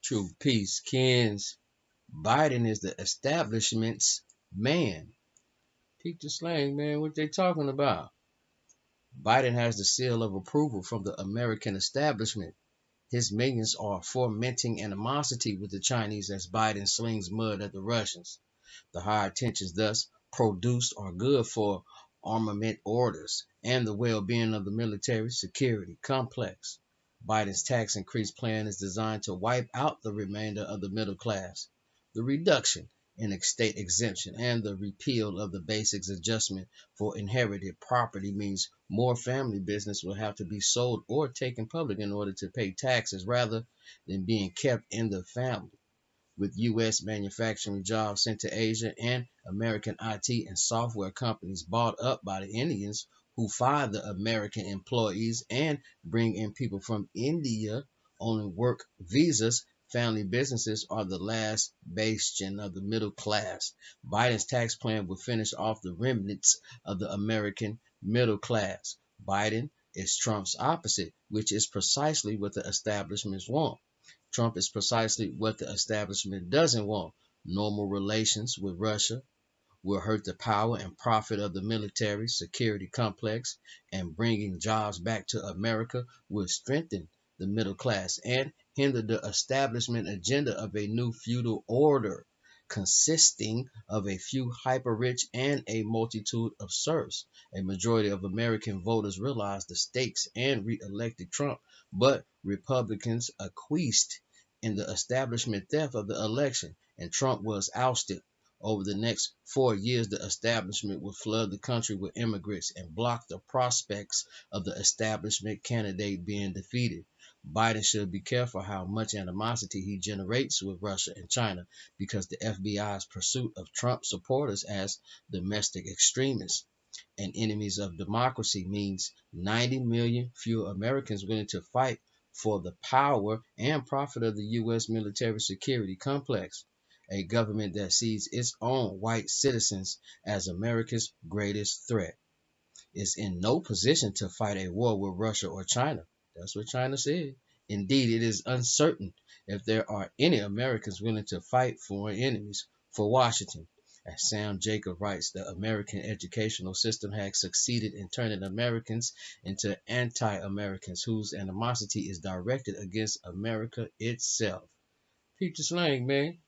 True peace, Kens. Biden is the establishment's man. Peep the slang, man. What they talking about? Biden has the seal of approval from the American establishment. His minions are fomenting animosity with the Chinese as Biden slings mud at the Russians. The higher tensions thus produced are good for armament orders and the well-being of the military security complex. Biden's tax increase plan is designed to wipe out the remainder of the middle class. The reduction in estate exemption and the repeal of the basics adjustment for inherited property means more family business will have to be sold or taken public in order to pay taxes rather than being kept in the family. With U.S. manufacturing jobs sent to Asia and American IT and software companies bought up by the Indians who fire the American employees and bring in people from India on work visas, family businesses are the last bastion of the middle class. Biden's tax plan will finish off the remnants of the American middle class. Biden is Trump's opposite, which is precisely what the establishments want. Trump is precisely what the establishment doesn't want. Normal relations with Russia will hurt the power and profit of the military security complex, and bringing jobs back to America will strengthen the middle class and hinder the establishment agenda of a new feudal order consisting of a few hyper-rich and a multitude of serfs. A majority of American voters realized the stakes and re-elected Trump, but Republicans acquiesced in the establishment theft of the election, and Trump was ousted. Over the next 4 years, the establishment will flood the country with immigrants and block the prospects of the establishment candidate being defeated. Biden should be careful how much animosity he generates with Russia and China because the FBI's pursuit of Trump supporters as domestic extremists and enemies of democracy means 90 million fewer Americans willing to fight for the power and profit of the U.S. military security complex. A government that sees its own white citizens as America's greatest threat is in no position to fight a war with Russia or China. That's what China said. Indeed, it is uncertain if there are any Americans willing to fight foreign enemies for Washington. As Sam Jacob writes, the American educational system has succeeded in turning Americans into anti-Americans whose animosity is directed against America itself. Peep the slang, man.